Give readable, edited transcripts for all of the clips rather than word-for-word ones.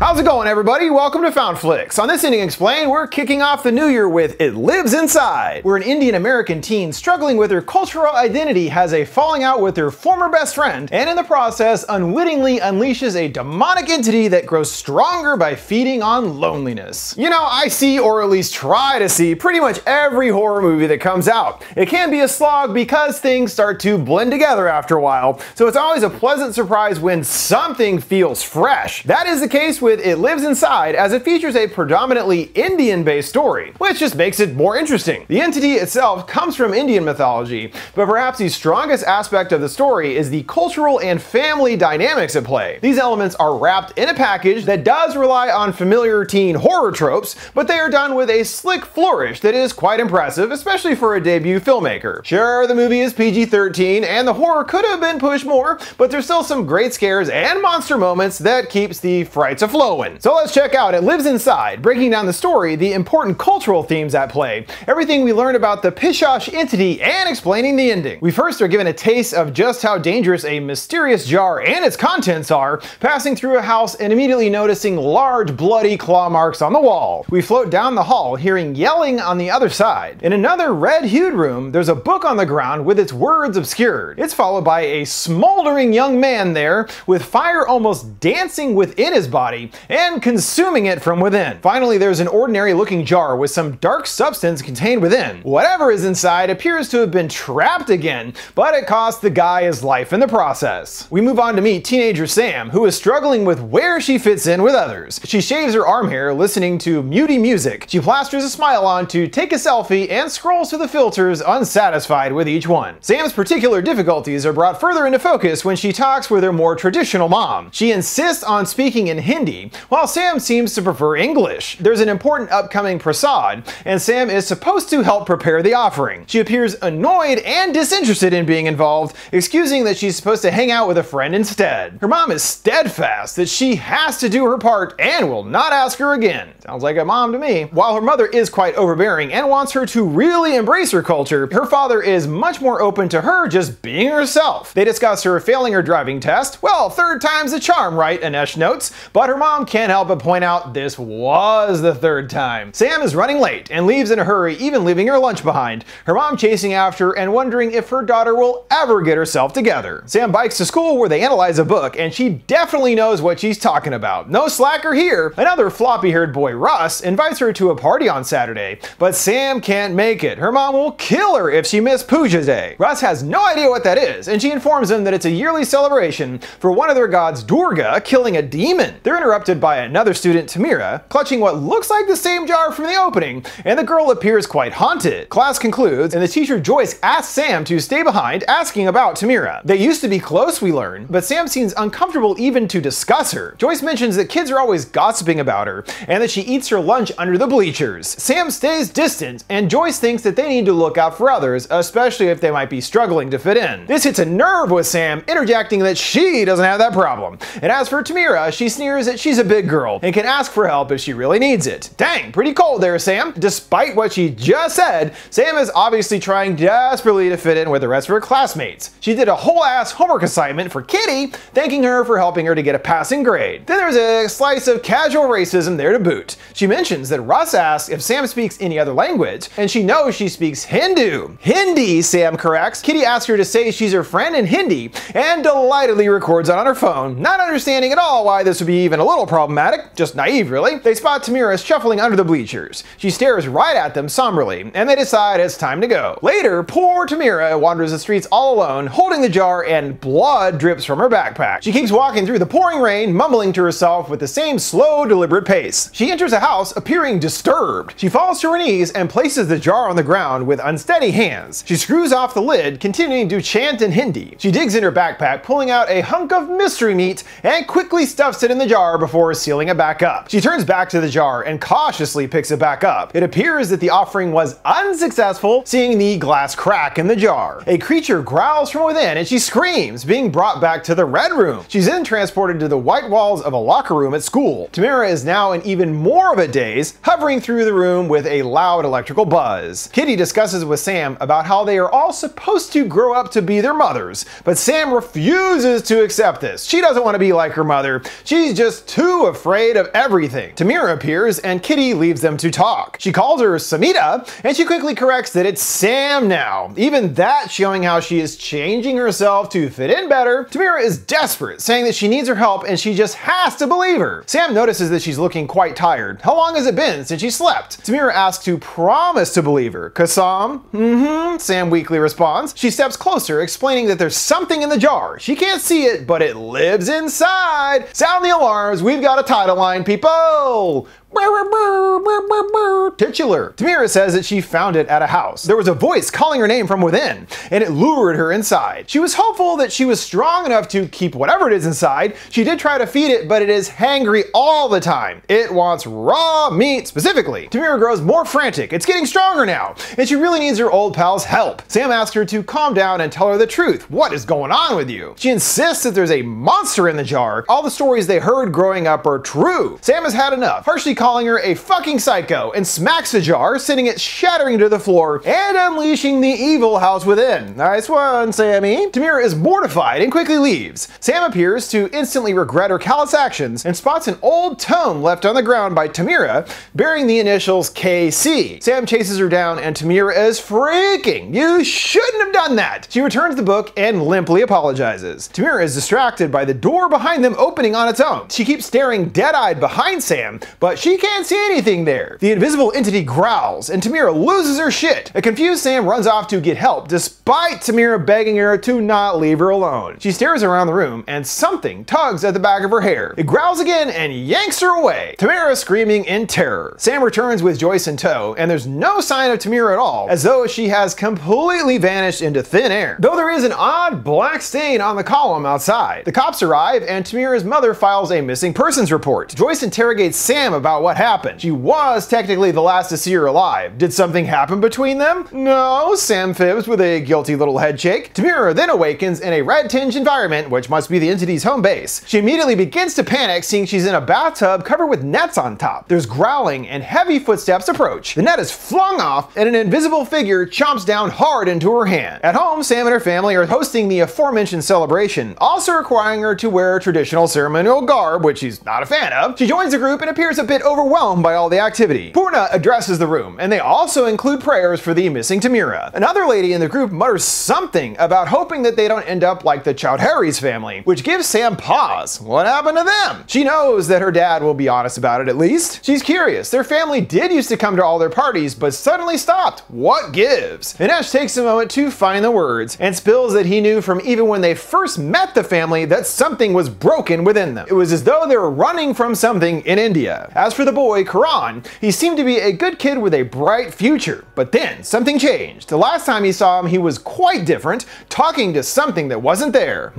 How's it going, everybody? Welcome to FoundFlix. On this Ending Explained, we're kicking off the new year with It Lives Inside, where an Indian-American teen struggling with her cultural identity has a falling out with her former best friend, and in the process unwittingly unleashes a demonic entity that grows stronger by feeding on loneliness. You know, I see, or at least try to see, pretty much every horror movie that comes out. It can be a slog because things start to blend together after a while, so it's always a pleasant surprise when something feels fresh. That is the case with It Lives Inside, as it features a predominantly Indian-based story, which just makes it more interesting. The entity itself comes from Indian mythology, but perhaps the strongest aspect of the story is the cultural and family dynamics at play. These elements are wrapped in a package that does rely on familiar teen horror tropes, but they are done with a slick flourish that is quite impressive, especially for a debut filmmaker. Sure, the movie is PG-13 and the horror could have been pushed more, but there's still some great scares and monster moments that keeps the frights flowing. So let's check out It Lives Inside, breaking down the story, the important cultural themes at play, everything we learned about the Pishash entity, and explaining the ending. We first are given a taste of just how dangerous a mysterious jar and its contents are, passing through a house and immediately noticing large bloody claw marks on the wall. We float down the hall, hearing yelling on the other side. In another red-hued room, there's a book on the ground with its words obscured. It's followed by a smoldering young man there, with fire almost dancing within his body and consuming it from within. Finally, there's an ordinary looking jar with some dark substance contained within. Whatever is inside appears to have been trapped again, but it cost the guy his life in the process. We move on to meet teenager Sam, who is struggling with where she fits in with others. She shaves her arm hair listening to moody music. She plasters a smile on to take a selfie and scrolls through the filters, unsatisfied with each one. Sam's particular difficulties are brought further into focus when she talks with her more traditional mom. She insists on speaking in Hindi, while Sam seems to prefer English. There's an important upcoming prasad, and Sam is supposed to help prepare the offering. She appears annoyed and disinterested in being involved, excusing that she's supposed to hang out with a friend instead. Her mom is steadfast that she has to do her part and will not ask her again. Sounds like a mom to me. While her mother is quite overbearing and wants her to really embrace her culture, her father is much more open to her just being herself. They discuss her failing her driving test. Well, third time's a charm, right? Anesh notes, but her mom can't help but point out this was the third time. Sam is running late and leaves in a hurry, even leaving her lunch behind. Her mom chasing after and wondering if her daughter will ever get herself together. Sam bikes to school where they analyze a book, and she definitely knows what she's talking about. No slacker here. Another floppy-haired boy, Russ, invites her to a party on Saturday, but Sam can't make it. Her mom will kill her if she missed Puja Day. Russ has no idea what that is, and she informs him that it's a yearly celebration for one of their gods, Durga, killing a demon. They're interrupted by another student, Tamira, clutching what looks like the same jar from the opening, and the girl appears quite haunted. Class concludes, and the teacher Joyce asks Sam to stay behind, asking about Tamira. They used to be close, we learn, but Sam seems uncomfortable even to discuss her. Joyce mentions that kids are always gossiping about her, and that she eats her lunch under the bleachers. Sam stays distant, and Joyce thinks that they need to look out for others, especially if they might be struggling to fit in. This hits a nerve with Sam, interjecting that she doesn't have that problem. And as for Tamira, she sneers that she's a big girl and can ask for help if she really needs it. Dang, pretty cold there, Sam. Despite what she just said, Sam is obviously trying desperately to fit in with the rest of her classmates. She did a whole ass homework assignment for Kitty, thanking her for helping her to get a passing grade. Then there's a slice of casual racism there to boot. She mentions that Russ asks if Sam speaks any other language, and she knows she speaks Hindu. Hindi, Sam corrects. Kitty asks her to say she's her friend in Hindi, and delightedly records it on her phone, not understanding at all why this would be even a little problematic, just naive really. They spot Tamira shuffling under the bleachers. She stares right at them somberly, and they decide it's time to go. Later, poor Tamira wanders the streets all alone, holding the jar, and blood drips from her backpack. She keeps walking through the pouring rain, mumbling to herself with the same slow, deliberate pace. She enters a house appearing disturbed. She falls to her knees and places the jar on the ground with unsteady hands. She screws off the lid, continuing to chant in Hindi. She digs in her backpack, pulling out a hunk of mystery meat, and quickly stuffs it in the jar before sealing it back up. She turns back to the jar and cautiously picks it back up. It appears that the offering was unsuccessful, seeing the glass crack in the jar. A creature growls from within and she screams, being brought back to the red room. She's then transported to the white walls of a locker room at school. Tamira is now in even more of a daze, hovering through the room with a loud electrical buzz. Kitty discusses with Sam about how they are all supposed to grow up to be their mothers, but Sam refuses to accept this. She doesn't want to be like her mother. She's just too afraid of everything. Tamira appears and Kitty leaves them to talk. She calls her Samita and she quickly corrects that it's Sam now. Even that showing how she is changing herself to fit in better. Tamira is desperate, saying that she needs her help and she just has to believe her. Sam notices that she's looking quite tired. How long has it been since she slept? Tamira asks to promise to believe her. Kasam? Sam weakly responds. She steps closer, explaining that there's something in the jar. She can't see it, but it lives inside. Sound the alarms, we've got a title line, people! Titular. Tamira says that she found it at a house. There was a voice calling her name from within, and it lured her inside. She was hopeful that she was strong enough to keep whatever it is inside. She did try to feed it, but it is hangry all the time. It wants raw meat specifically. Tamira grows more frantic. It's getting stronger now, and she really needs her old pal's help. Sam asks her to calm down and tell her the truth. What is going on with you? She insists that there's a monster in the jar. All the stories they heard growing up are true. Sam has had enough, harshly calling her a fucking psycho, and smacks the jar, sending it shattering to the floor and unleashing the evil house within. Nice one, Sammy. Tamira is mortified and quickly leaves. Sam appears to instantly regret her callous actions and spots an old tome left on the ground by Tamira bearing the initials KC. Sam chases her down and Tamira is freaking. You shouldn't have done that. She returns the book and limply apologizes. Tamira is distracted by the door behind them opening on its own. She keeps staring dead-eyed behind Sam, but she can't see anything there. The invisible entity growls and Tamira loses her shit. A confused Sam runs off to get help despite Tamira begging her to not leave her alone. She stares around the room and something tugs at the back of her hair. It growls again and yanks her away. Tamira screaming in terror. Sam returns with Joyce in tow and there's no sign of Tamira at all, as though she has completely vanished into thin air. Though there is an odd black stain on the column outside. The cops arrive and Tamira's mother files a missing persons report. Joyce interrogates Sam about what happened. She was technically the last to see her alive. Did something happen between them? No, Sam fibs with a guilty little head shake. Tamira then awakens in a red-tinged environment, which must be the entity's home base. She immediately begins to panic, seeing she's in a bathtub covered with nets on top. There's growling and heavy footsteps approach. The net is flung off and an invisible figure chomps down hard into her hand. At home, Sam and her family are hosting the aforementioned celebration, also requiring her to wear traditional ceremonial garb, which she's not a fan of. She joins the group and appears a bit overwhelmed by all the activity. Purna addresses the room, and they also include prayers for the missing Tamira. Another lady in the group mutters something about hoping that they don't end up like the Chowdhury's family, which gives Sam pause. What happened to them? She knows that her dad will be honest about it at least. She's curious. Their family did used to come to all their parties, but suddenly stopped. What gives? Inesh takes a moment to find the words and spills that he knew from even when they first met the family that something was broken within them. It was as though they were running from something in India. As for the boy, Karan, he seemed to be a good kid with a bright future, but then something changed. The last time he saw him, he was quite different, talking to something that wasn't there.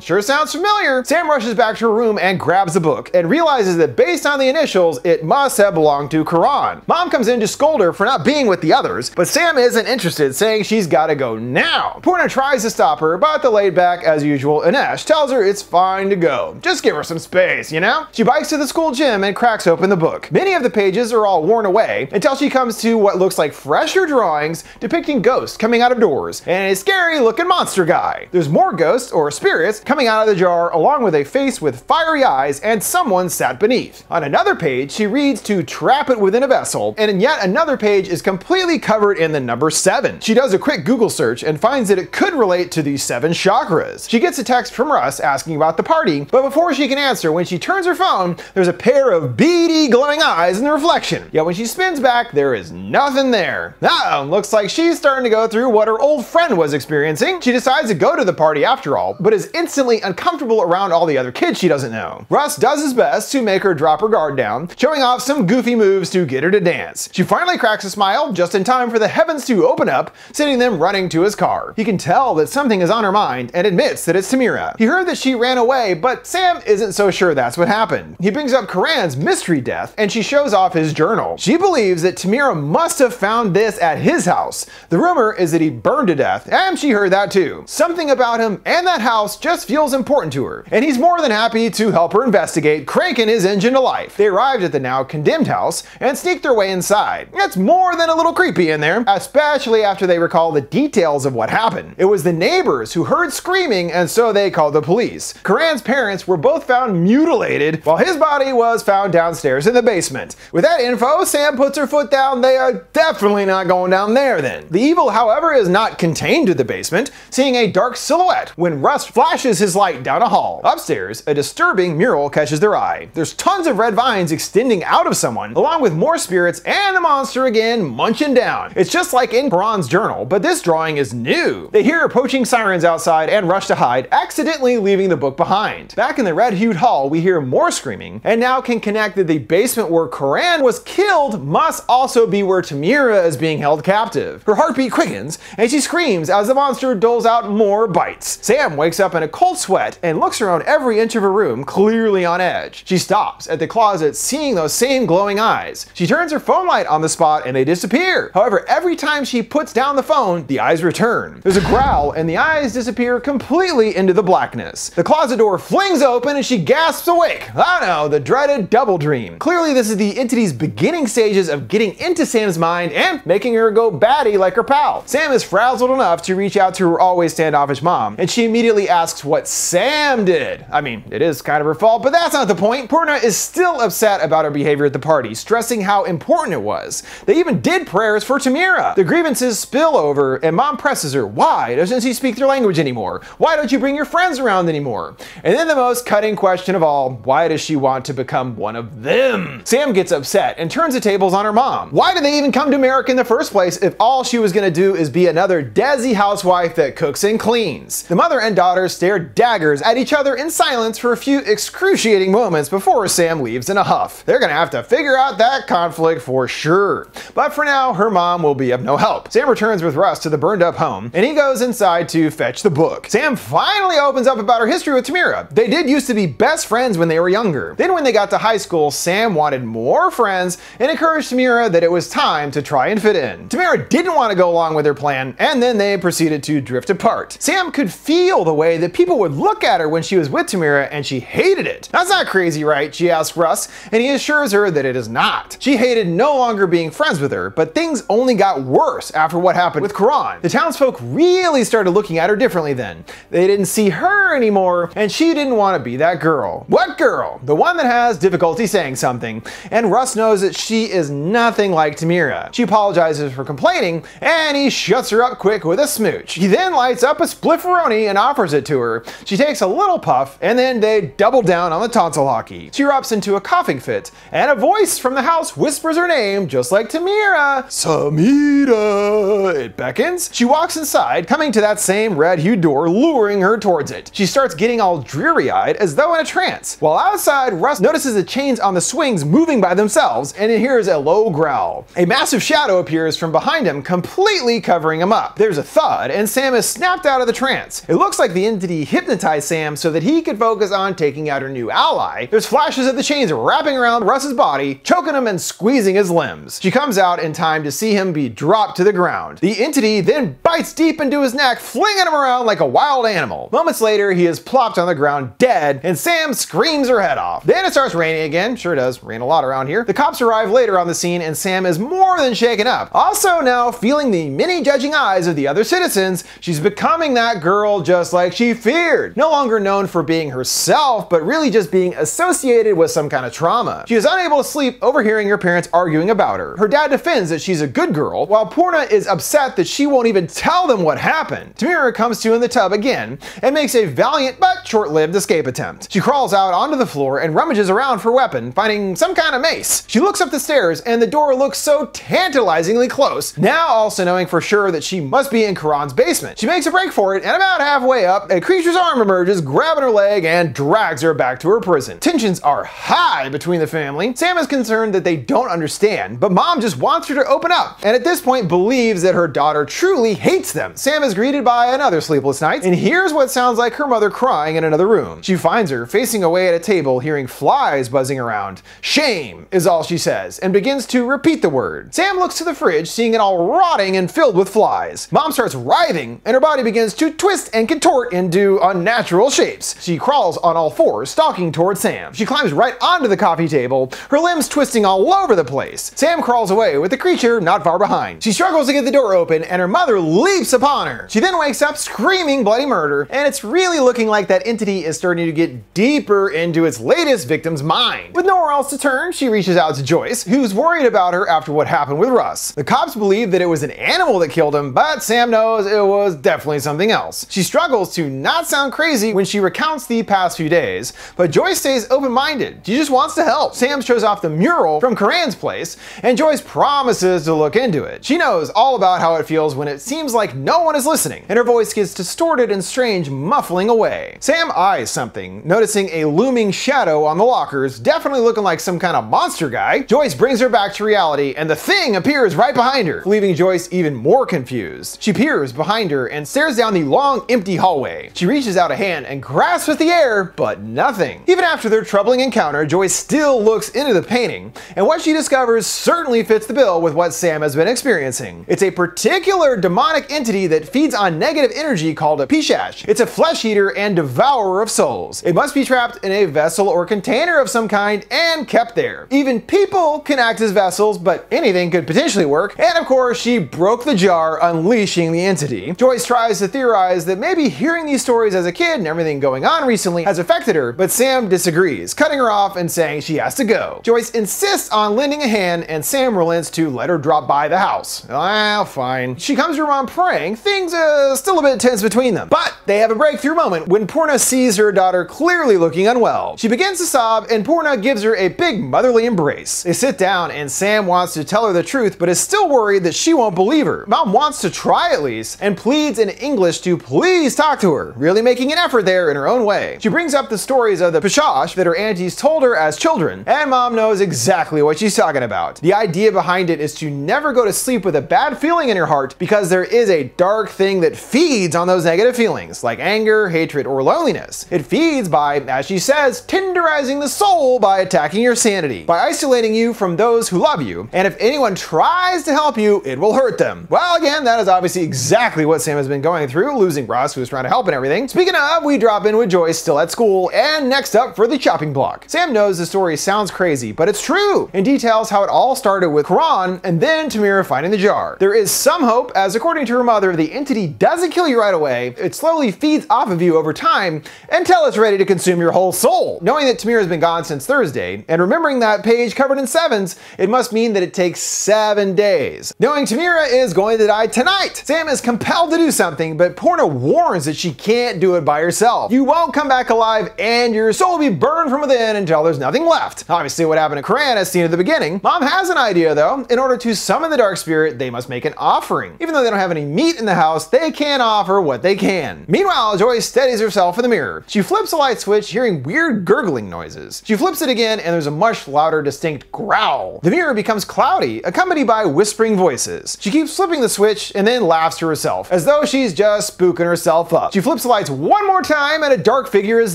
Sure sounds familiar. Sam rushes back to her room and grabs the book and realizes that based on the initials, it must have belonged to Karan. Mom comes in to scold her for not being with the others, but Sam isn't interested, saying she's gotta go now. Purna tries to stop her, but the laid back as usual Inesh tells her it's fine to go. Just give her some space, you know? She bikes to the school gym and cracks open the book. Many of the pages are all worn away until she comes to what looks like fresher drawings depicting ghosts coming out of doors and a scary looking monster guy. There's more ghosts or spirits coming out of the jar along with a face with fiery eyes and someone sat beneath. On another page she reads to trap it within a vessel, and in yet another page is completely covered in the number 7. She does a quick Google search and finds that it could relate to the 7 chakras. She gets a text from Russ asking about the party, but before she can answer, when she turns her phone, there's a pair of beady glowing eyes in the reflection. Yet when she spins back, there is nothing there. Looks like she's starting to go through what her old friend was experiencing. She decides to go to the party after all, but is instantly uncomfortable around all the other kids she doesn't know. Russ does his best to make her drop her guard down, showing off some goofy moves to get her to dance. She finally cracks a smile just in time for the heavens to open up, sending them running to his car. He can tell that something is on her mind and admits that it's Tamira. He heard that she ran away, but Sam isn't so sure that's what happened. He brings up Karan's mystery death, and she shows off his journal. She believes that Tamira must have found this at his house. The rumor is that he burned to death, and she heard that too. Something about him and that house just feels important to her, and he's more than happy to help her investigate, cranking his engine to life. They arrived at the now condemned house and sneaked their way inside. It's more than a little creepy in there, especially after they recall the details of what happened. It was the neighbors who heard screaming, and so they called the police. Karan's parents were both found mutilated, while his body was found downstairs in the basement. With that info, Sam puts her foot down. They are definitely not going down there then. The evil, however, is not contained to the basement, seeing a dark silhouette when Russ flashes his light down a hall. Upstairs, a disturbing mural catches their eye. There's tons of red vines extending out of someone, along with more spirits and the monster again munching down. It's just like in Karan's journal, but this drawing is new. They hear poaching sirens outside and rush to hide, accidentally leaving the book behind. Back in the red-hued hall, we hear more screaming, and now can connect that the basement where Karan was killed must also be where Tamira is being held captive. Her heartbeat quickens, and she screams as the monster doles out more bites. Sam wakes up in a cold sweat and looks around every inch of her room, clearly on edge. She stops at the closet, seeing those same glowing eyes. She turns her phone light on the spot and they disappear. However, every time she puts down the phone, the eyes return. There's a growl and the eyes disappear completely into the blackness. The closet door flings open and she gasps awake. Oh no, the dreaded double dream. Clearly this is the entity's beginning stages of getting into Sam's mind and making her go batty like her pal. Sam is frazzled enough to reach out to her always standoffish mom, and she immediately asks what Sam did. I mean, it is kind of her fault, but that's not the point. Purna is still upset about her behavior at the party, stressing how important it was. They even did prayers for Tamira. The grievances spill over, and mom presses her. Why doesn't she speak their language anymore? Why don't you bring your friends around anymore? And then the most cutting question of all, why does she want to become one of them? Sam gets upset and turns the tables on her mom. Why did they even come to America in the first place if all she was gonna do is be another Desi housewife that cooks and cleans? The mother and daughter stare daggers at each other in silence for a few excruciating moments before Sam leaves in a huff. They're gonna have to figure out that conflict for sure. But for now, her mom will be of no help. Sam returns with Russ to the burned up home, and he goes inside to fetch the book. Sam finally opens up about her history with Tamira. They did used to be best friends when they were younger. Then when they got to high school, Sam wanted more friends and encouraged Tamira that it was time to try and fit in. Tamira didn't want to go along with their plan, and then they proceeded to drift apart. Sam could feel the way that people would look at her when she was with Tamira, and she hated it. That's not crazy, right? She asks Russ, and he assures her that it is not. She hated no longer being friends with her, but things only got worse after what happened with Karan. The townsfolk really started looking at her differently then. They didn't see her anymore, and she didn't want to be that girl. What girl? The one that has difficulty saying something. And Russ knows that she is nothing like Tamira. She apologizes for complaining, and he shuts her up quick with a smooch. He then lights up a splifferoni and offers it to her. She takes a little puff, and then they double down on the tonsil hockey. She erupts into a coughing fit, and a voice from the house whispers her name, just like Tamira. Samira. It beckons. She walks inside, coming to that same red-hued door, luring her towards it. She starts getting all dreary-eyed, as though in a trance. While outside, Russ notices the chains on the swings moving by themselves, and he hears a low growl. A massive shadow appears from behind him, completely covering him up. There's a thud, and Sam is snapped out of the trance. It looks like the entity hypnotized Sam so that he could focus on taking out her new ally. There's flashes of the chains wrapping around Russ's body, choking him and squeezing his limbs. She comes out in time to see him be dropped to the ground. The entity then bites deep into his neck, flinging him around like a wild animal. Moments later, he is plopped on the ground dead, and Sam screams her head off. Then it starts raining again. Sure does. Rain a lot around here. The cops arrive later on the scene, and Sam is more than shaken up. Also now feeling the many judging eyes of the other citizens, she's becoming that girl just like she feared. No longer known for being herself, but really just being associated with some kind of trauma. She is unable to sleep, overhearing her parents arguing about her. Her dad defends that she's a good girl, while Purna is upset that she won't even tell them what happened. Tamira comes to in the tub again and makes a valiant but short-lived escape attempt. She crawls out onto the floor and rummages around for a weapon, finding some kind of mace. She looks up the stairs and the door looks so tantalizingly close, now also knowing for sure that she must be in Karan's basement. She makes a break for it, and about halfway up, a creature's arm emerges, grabbing her leg and drags her back to her prison. Tensions are high between the family. Sam is concerned that they don't understand, but mom just wants her to open up, and at this point believes that her daughter truly hates them. Sam is greeted by another sleepless night and hears what sounds like her mother crying in another room. She finds her facing away at a table, hearing flies buzzing around. "Shame," is all she says, and begins to repeat the word. Sam looks to the fridge, seeing it all rotting and filled with flies. Mom starts writhing, and her body begins to twist and contort into unnatural shapes. She crawls on all fours, stalking towards Sam. She climbs right onto the coffee table, her limbs twisting all over the place. Sam crawls away, with the creature not far behind. She struggles to get the door open, and her mother leaps upon her. She then wakes up screaming bloody murder, and it's really looking like that entity is starting to get deeper into its latest victim's mind. With nowhere else to turn, she reaches out to Joyce, who's worried about her after what happened with Russ. The cops believe that it was an animal that killed him, but Sam knows it was definitely something else. She struggles to not sound crazy when she recounts the past few days, but Joyce stays open-minded. She just wants to help. Sam shows off the mural from Coran's place, and Joyce promises to look into it. She knows all about how it feels when it seems like no one is listening, and her voice gets distorted and strange, muffling away. Sam eyes something, noticing a looming shadow on the lockers, definitely looking like some kind of monster guy. Joyce brings her back to reality, and the thing appears right behind her, leaving Joyce even more confused. She peers behind her and stares down the long, empty hallway. She reaches out a hand and grasps at the air, but nothing. Even after their troubling encounter, Joyce still looks into the painting, and what she discovers certainly fits the bill with what Sam has been experiencing. It's a particular demonic entity that feeds on negative energy called a Pishash. It's a flesh eater and devourer of souls. It must be trapped in a vessel or container of some kind and kept there. Even people can act as vessels, but anything could potentially work. And of course, she broke the jar, unleashing the entity. Joyce tries to theorize that maybe hearing these stories as a kid and everything going on recently has affected her, but Sam disagrees, cutting her off and saying she has to go. Joyce insists on lending a hand, and Sam relents to let her drop by the house. Well, fine. She comes to her mom praying. Things still a bit tense between them. But they have a breakthrough moment when Purna sees her daughter clearly looking unwell. She begins to sob, and Purna gives her a big motherly embrace. They sit down, and Sam wants to tell her the truth, but is still worried that she won't believe her. Mom wants to try at least, and pleads in English to please talk to her, really making an effort there in her own way. She brings up the stories of the Pishash that her aunties told her as children, and Mom knows exactly what she's talking about. The idea behind it is to never go to sleep with a bad feeling in your heart, because there is a dark thing that feeds on those negative feelings, like anger, hatred, or loneliness. It feeds by, as she says, tenderizing the soul by attacking your sanity, by isolating you from those who love you, and if anyone tries to help you, it will hurt them. Well, again, that is obviously exactly what Sam has been going through, losing Russ, who was trying to help and everything. Speaking of, we drop in with Joyce still at school, and next up for the chopping block. Sam knows the story sounds crazy, but it's true, and details how it all started with Quran and then Tamira finding the jar. There is some hope, as according to her mother, the entity doesn't kill you right away. It slowly feeds off of you over time until it's ready to consume your whole soul. Knowing that Tamira has been gone since Thursday, and remembering that page covered in sevens, it must mean that it takes 7 days. Knowing Tamira is going to die tonight, Sam is compelled to do something, but Purna warns that she can't do it by herself. You won't come back alive, and your soul will be burned from within until there's nothing left. Obviously, what happened to Coran as seen at the beginning. Mom has an idea though. In order to summon the dark spirit, they must make an offering. Even though they don't have any meat in the house, they can offer what they can. Meanwhile, Joyce steadies herself in the mirror. She flips a light switch, hearing weird gurgling noises. She flips it again, and there's a much louder, distinct growl. The mirror becomes cloudy, accompanied by whispering voices. She keeps flipping the switch and then laughs to herself, as though she's just spooking herself up. She flips the lights one more time, and a dark figure is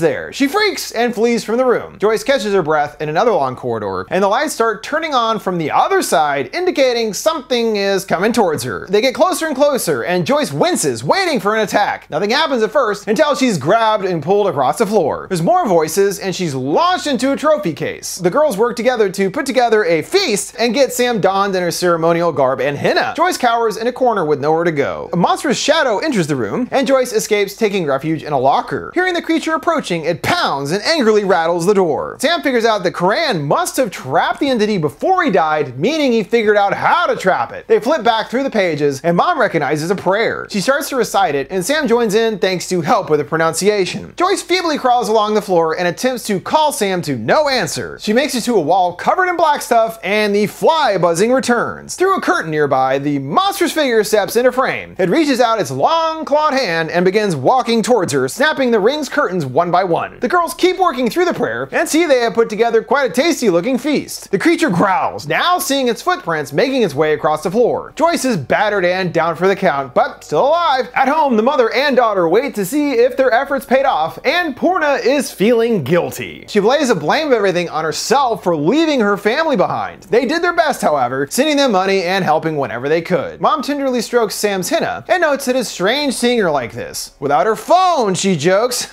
there. She freaks and flees from the room. Joyce catches her breath in another long corridor, and the lights start turning on from the other side, indicating something is coming towards her. They get closer and closer, and Joyce winces, waiting for an attack. Nothing happens at first until she's grabbed and pulled across the floor. There's more voices, and she's launched into a trophy case. The girls work together to put together a feast and get Sam donned in her ceremonial garb and henna. Joyce cowers in a corner with nowhere to go. A monstrous shadow enters the room, and Joyce escapes, taking refuge in a locker. Hearing the creature approaching, it pounds and angrily rattles the door. Sam figures out that Coran must have trapped the entity before he died, meaning he figured out how to trap it. They flip back through the pages, and Mom recognizes a prayer. She starts to recite it, and Sam joins in thanks to help with the pronunciation. Joyce feebly crawls along the floor and attempts to call Sam to no answer. She makes it to a wall covered in black stuff, and the fly buzzing returns. Through a curtain nearby, the monstrous figure steps into frame. It reaches out its long clawed hand and begins walking towards her, snapping the ring's curtains one by one. The girls keep working through the prayer and see they have put together quite a tasty looking feast. The creature growls, now seeing its footprints making its way across the floor. Joyce is battered and down for the count, but still alive. At home, the mother and daughter wait to see if their efforts pay paid off, and Purna is feeling guilty. She lays the blame of everything on herself for leaving her family behind. They did their best, however, sending them money and helping whenever they could. Mom tenderly strokes Sam's henna and notes that it's strange seeing her like this. Without her phone, she jokes.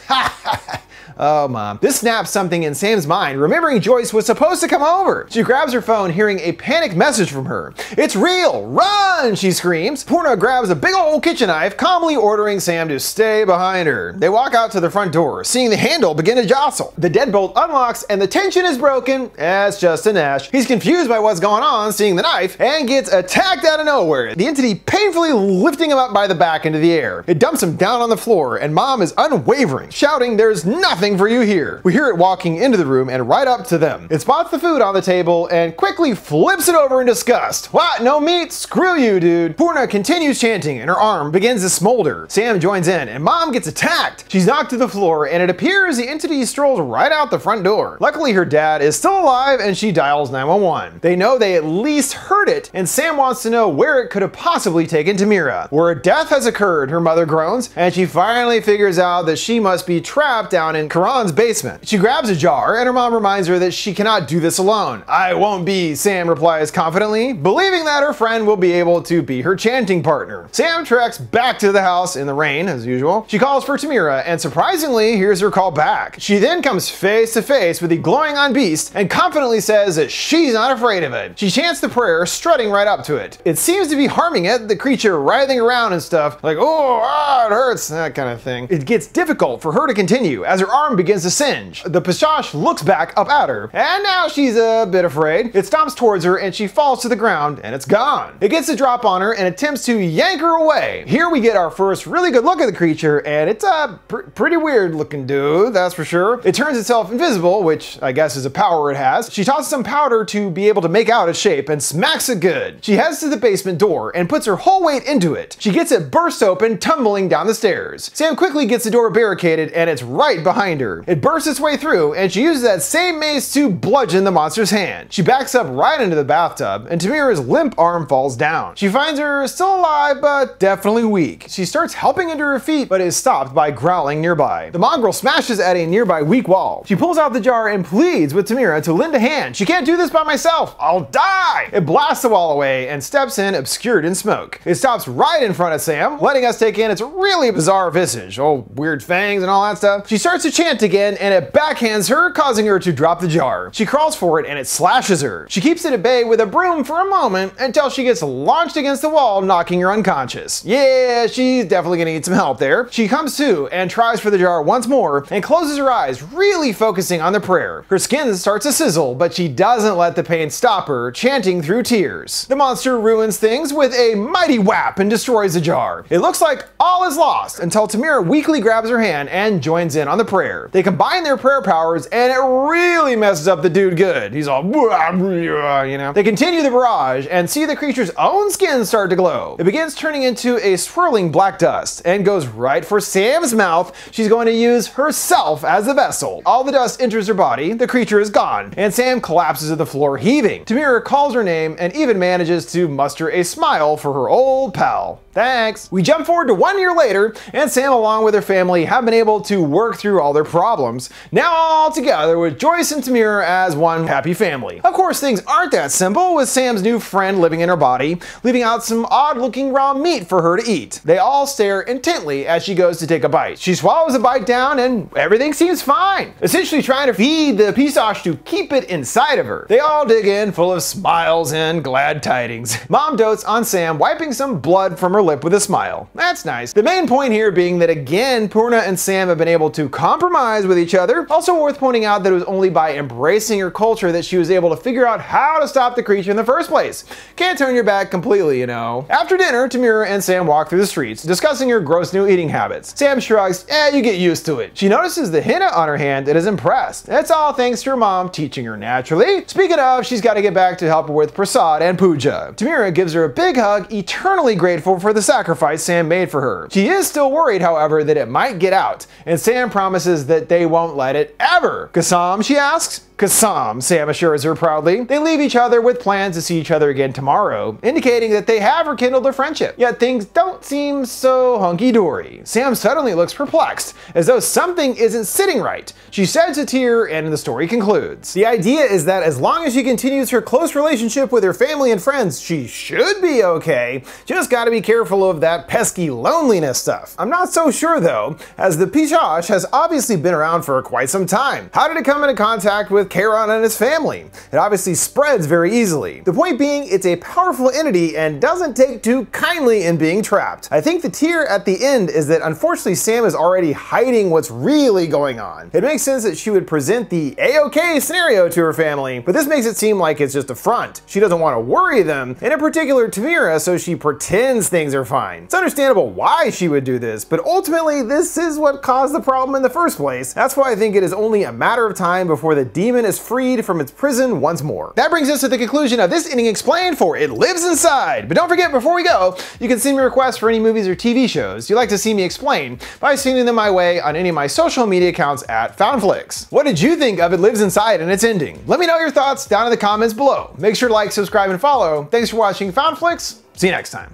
Oh, Mom. This snaps something in Sam's mind, remembering Joyce was supposed to come over. She grabs her phone, hearing a panicked message from her. "It's real! Run!" she screams. Purna grabs a big old kitchen knife, calmly ordering Sam to stay behind her. They walk out to the front door, seeing the handle begin to jostle. The deadbolt unlocks and the tension is broken. It's just a Nash. He's confused by what's going on, seeing the knife, and gets attacked out of nowhere, the entity painfully lifting him up by the back into the air. It dumps him down on the floor, and Mom is unwavering, shouting, "There's nothing for you here." We hear it walking into the room and right up to them. It spots the food on the table and quickly flips it over in disgust. "What? No meat? Screw you, dude." Purna continues chanting and her arm begins to smolder. Sam joins in and Mom gets attacked. She's knocked to the floor and it appears the entity strolls right out the front door. Luckily, her dad is still alive and she dials 911. They know they at least heard it, and Sam wants to know where it could have possibly taken Tamira. Where a death has occurred, her mother groans, and she finally figures out that she must be trapped down in Karan's basement. She grabs a jar and her mom reminds her that she cannot do this alone. "I won't be," Sam replies confidently, believing that her friend will be able to be her chanting partner. Sam treks back to the house in the rain, as usual. She calls for Tamira and surprisingly hears her call back. She then comes face to face with the glowing-eyed beast and confidently says that she's not afraid of it. She chants the prayer, strutting right up to it. It seems to be harming it, the creature writhing around and stuff, like, "Oh, it hurts," that kind of thing. It gets difficult for her to continue as her arm begins to singe. The Pashash looks back up at her, and now she's a bit afraid. It stomps towards her and she falls to the ground and it's gone. It gets a drop on her and attempts to yank her away. Here we get our first really good look at the creature, and it's a pretty weird looking dude, that's for sure. It turns itself invisible, which I guess is a power it has. She tosses some powder to be able to make out its shape and smacks it good. She heads to the basement door and puts her whole weight into it. She gets it burst open, tumbling down the stairs. Sam quickly gets the door barricaded and it's right behind her. It bursts its way through and she uses that same mace to bludgeon the monster's hand. She backs up right into the bathtub and Tamira's limp arm falls down. She finds her still alive but definitely weak. She starts helping into her feet but is stopped by growling nearby. The mongrel smashes at a nearby weak wall. She pulls out the jar and pleads with Tamira to lend a hand. "She can't do this by myself. I'll die!" It blasts the wall away and steps in, obscured in smoke. It stops right in front of Sam, letting us take in its really bizarre visage. Oh, weird fangs and all that stuff. She starts to chant again and it backhands her, causing her to drop the jar. She crawls for it and it slashes her. She keeps it at bay with a broom for a moment until she gets launched against the wall, knocking her unconscious. Yeah, she's definitely gonna need some help there. She comes to and tries for the jar once more and closes her eyes, really focusing on the prayer. Her skin starts to sizzle, but she doesn't let the pain stop her, chanting through tears. The monster ruins things with a mighty whap and destroys the jar. It looks like all is lost until Tamira weakly grabs her hand and joins in on the prayer. They combine their prayer powers and it really messes up the dude good. He's all, you know. They continue the barrage and see the creature's own skin start to glow. It begins turning into a swirling black dust and goes right for Sam's mouth. She's going to use herself as the vessel. All the dust enters her body, the creature is gone, and Sam collapses to the floor heaving. Tamira calls her name and even manages to muster a smile for her old pal. Thanks. We jump forward to 1 year later, and Sam along with her family have been able to work through all their problems, now all together with Joyce and Tamira as one happy family. Of course, things aren't that simple, with Sam's new friend living in her body, leaving out some odd looking raw meat for her to eat. They all stare intently as she goes to take a bite. She swallows a bite down and everything seems fine, essentially trying to feed the Pisash to keep it inside of her. They all dig in full of smiles and glad tidings. Mom dotes on Sam, wiping some blood from her lip with a smile. That's nice. The main point here being that again, Purna and Sam have been able to compromise with each other. Also worth pointing out that it was only by embracing her culture that she was able to figure out how to stop the creature in the first place. Can't turn your back completely, you know. After dinner, Tamira and Sam walk through the streets, discussing her gross new eating habits. Sam shrugs, you get used to it. She notices the henna on her hand and is impressed. It's all thanks to her mom teaching her naturally. Speaking of, she's got to get back to help her with prasad and puja. Tamira gives her a big hug, eternally grateful for the sacrifice Sam made for her. She is still worried, however, that it might get out, and Sam promises that they won't let it ever. Kasam, she asks? Kasam, Sam assures her proudly. They leave each other with plans to see each other again tomorrow, indicating that they have rekindled their friendship. Yet things don't seem so hunky-dory. Sam suddenly looks perplexed, as though something isn't sitting right. She sheds a tear, and the story concludes. The idea is that as long as she continues her close relationship with her family and friends, she should be okay. Just gotta be careful of that pesky loneliness stuff. I'm not so sure though, as the Pichosh has obviously been around for quite some time. How did it come into contact with Charon and his family? It obviously spreads very easily. The point being, it's a powerful entity and doesn't take too kindly in being trapped. I think the tear at the end is that unfortunately Sam is already hiding what's really going on. It makes sense that she would present the A-OK scenario to her family, but this makes it seem like it's just a front. She doesn't want to worry them, and in particular Tamira, so she pretends things are fine. It's understandable why she would do this, but ultimately this is what caused the problem in the first place. That's why I think it is only a matter of time before the demon is freed from its prison once more. That brings us to the conclusion of this ending explained for It Lives Inside. But don't forget, before we go, you can send me requests for any movies or TV shows you'd like to see me explain by sending them my way on any of my social media accounts at FoundFlix. What did you think of It Lives Inside and its ending? Let me know your thoughts down in the comments below. Make sure to like, subscribe, and follow. Thanks for watching FoundFlix. See you next time.